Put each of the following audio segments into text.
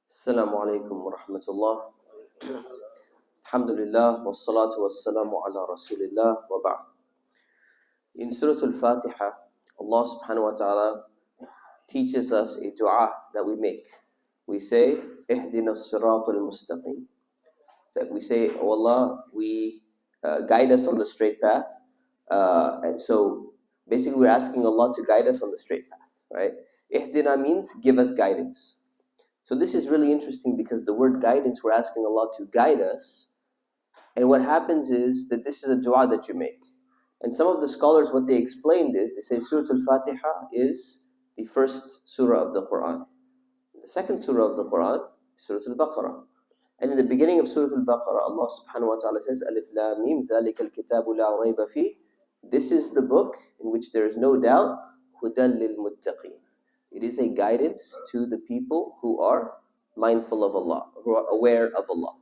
السلام عليكم ورحمة الله. الحمد لله والصلاة والسلام على رسول الله وبعد. In Surah Al-Fatiha, Allah subhanahu wa ta'ala teaches us a dua that we make. We say, اهدنا الصراط المستقيم. That we say, oh Allah, guide us on the straight path. And so basically we're asking Allah to guide us on the straight path, right? Ihdina means give us guidance. So this is really interesting because the word guidance, we're asking Allah to guide us. And what happens is that this is a dua that you make. And some of the scholars, what they explained is, they say Surah Al-Fatiha is the first surah of the Quran. The second surah of the Quran is Surah Al-Baqarah. And in the beginning of Surah Al-Baqarah, Allah subhanahu wa ta'ala says, Alif Lam Mim, ذَلِكَ الْكِتَابُ لَا رَيْبَ فِيهِ. This is the book in which there is no doubt, هُدًى لِلْمُتَّقِينَ. It is a guidance to the people who are mindful of Allah, who are aware of Allah.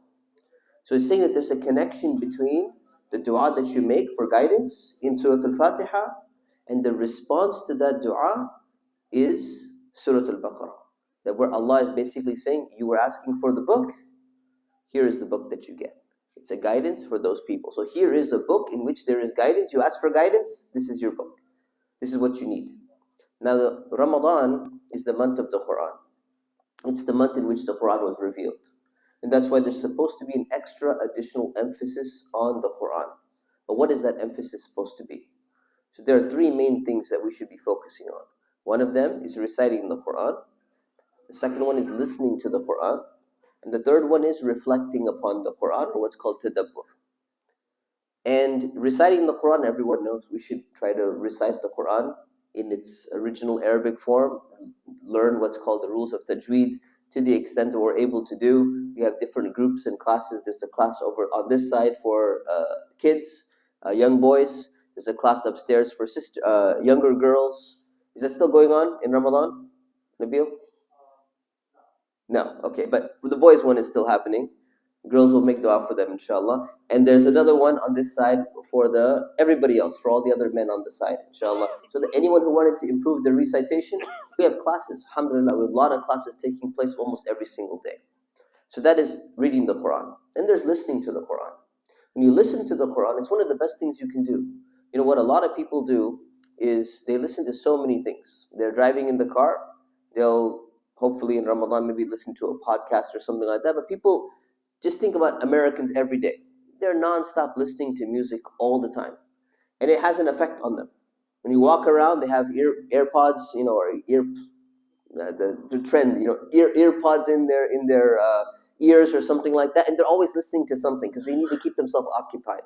So it's saying that there's a connection between the dua that you make for guidance in Surah Al-Fatiha and the response to that dua is Surah Al-Baqarah. That where Allah is basically saying, you were asking for the book, here is the book that you get. It's a guidance for those people. So here is a book in which there is guidance. You ask for guidance, this is your book. This is what you need. Now, Ramadan is the month of the Quran. It's the month in which the Quran was revealed. And that's why there's supposed to be an extra additional emphasis on the Quran. But what is that emphasis supposed to be? So there are three main things that we should be focusing on. One of them is reciting the Quran. The second one is listening to the Quran. And the third one is reflecting upon the Quran, or what's called tadabbur. And reciting the Quran, everyone knows we should try to recite the Quran in its original Arabic form, learn what's called the rules of tajweed to the extent that we're able to do. We have different groups and classes. There's a class over on this side for kids, young boys. There's a class upstairs for younger girls. Is that still going on in Ramadan, Nabil? No, okay, but for the boys one is still happening. Girls will make dua for them, inshallah. And there's another one on this side for everybody else, for all the other men on the side, inshallah. So that anyone who wanted to improve their recitation, we have classes, alhamdulillah. We have a lot of classes taking place almost every single day. So that is reading the Quran. And there's listening to the Quran. When you listen to the Quran, it's one of the best things you can do. You know what a lot of people do is they listen to so many things. They're driving in the car, they'll hopefully in Ramadan maybe listen to a podcast or something like that. But people, just think about Americans every day. They're non-stop listening to music all the time. And it has an effect on them. When you walk around, they have AirPods, or the trend, earpods in their ears or something like that. And they're always listening to something because they need to keep themselves occupied.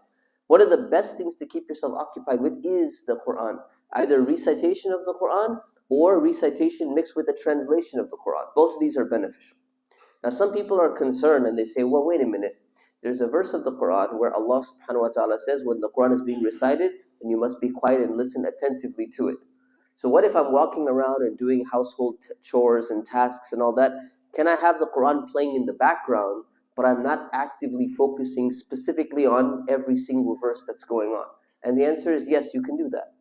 One of the best things to keep yourself occupied with is the Quran. Either recitation of the Quran or recitation mixed with the translation of the Quran. Both of these are beneficial. Now some people are concerned and they say, well, wait a minute. There's a verse of the Quran where Allah subhanahu wa ta'ala says when the Quran is being recited, and you must be quiet and listen attentively to it. So what if I'm walking around and doing household chores and tasks and all that? Can I have the Quran playing in the background, but I'm not actively focusing specifically on every single verse that's going on? And the answer is yes, you can do that.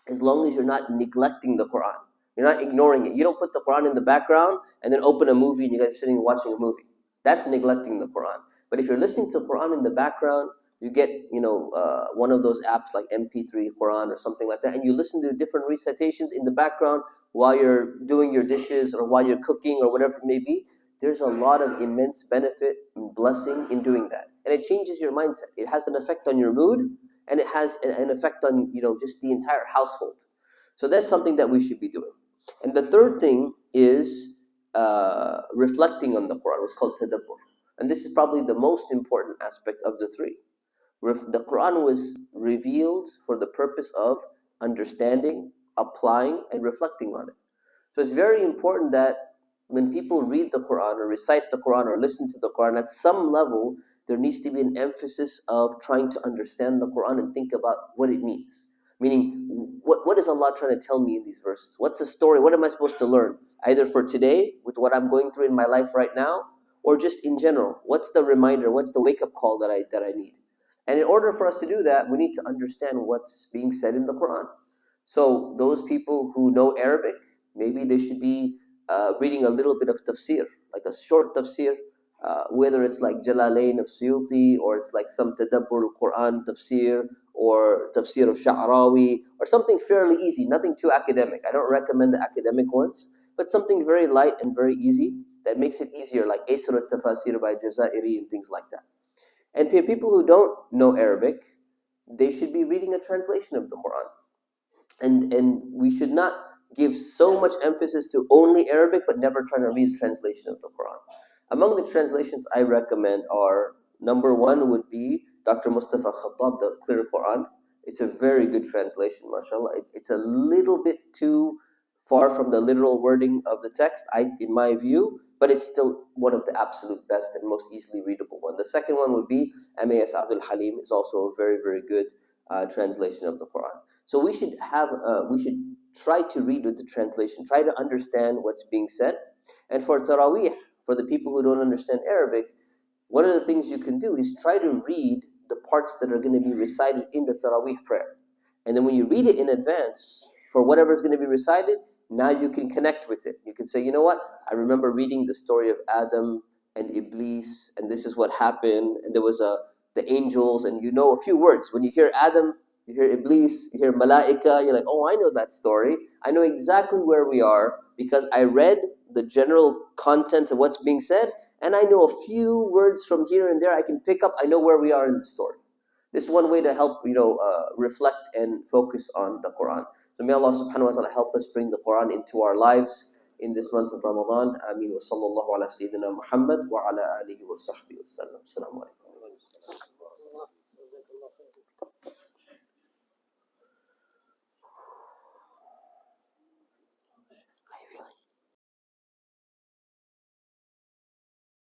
As long as you're not neglecting the Quran. You're not ignoring it. You don't put the Quran in the background and then open a movie and you guys are sitting and watching a movie. That's neglecting the Quran. But if you're listening to the Quran in the background, you get one of those apps like MP3 Quran or something like that, and you listen to different recitations in the background while you're doing your dishes or while you're cooking or whatever it may be. There's a lot of immense benefit and blessing in doing that. And it changes your mindset. It has an effect on your mood, and it has an effect on just the entire household. So that's something that we should be doing. And the third thing is reflecting on the Quran. It's called tadabbur. And this is probably the most important aspect of the three. The Quran was revealed for the purpose of understanding, applying, and reflecting on it. So it's very important that when people read the Quran or recite the Quran or listen to the Quran, at some level, there needs to be an emphasis of trying to understand the Quran and think about what it means. Meaning, what is Allah trying to tell me in these verses? What's the story? What am I supposed to learn? Either for today, with what I'm going through in my life right now, or just in general. What's the reminder? What's the wake-up call that I need? And in order for us to do that, we need to understand what's being said in the Quran. So those people who know Arabic, maybe they should be reading a little bit of tafsir, like a short tafsir, whether it's like Jalalain of Suyuti, or it's like some Tadabbur al-Quran tafsir, or tafsir of Sha'rawi, or something fairly easy, nothing too academic. I don't recommend the academic ones, but something very light and very easy that makes it easier, like Aysar al-Tafasir by Jazairi and things like that. And people who don't know Arabic, they should be reading a translation of the Quran. And we should not give so much emphasis to only Arabic, but never trying to read the translation of the Quran. Among the translations I recommend are, number one would be Dr. Mustafa Khattab, the Clear Quran. It's a very good translation, mashallah. It's a little bit too far from the literal wording of the text, in my view, but it's still one of the absolute best and most easily readable one. The second one would be M.A.S. Abdul Halim, is also a very, very good translation of the Quran. So we should try to read with the translation, try to understand what's being said. And for Taraweeh, for the people who don't understand Arabic, one of the things you can do is try to read the parts that are going to be recited in the Taraweeh prayer. And then when you read it in advance, for whatever is going to be recited, now you can connect with it. You can say, you know what, I remember reading the story of Adam and Iblis, and this is what happened, and there was the angels, and you know a few words. When you hear Adam, you hear Iblis, you hear Malaika, you're like, oh, I know that story. I know exactly where we are because I read the general content of what's being said, and I know a few words from here and there I can pick up. I know where we are in the story. This is one way to help, reflect and focus on the Quran. So may Allah subhanahu wa ta'ala help us bring the Quran into our lives in this month of Ramadan. Ameen wa sallallahu ala sayyidina Muhammad wa ala alihi wa sahbihi wa sallam. Assalamu alaikum.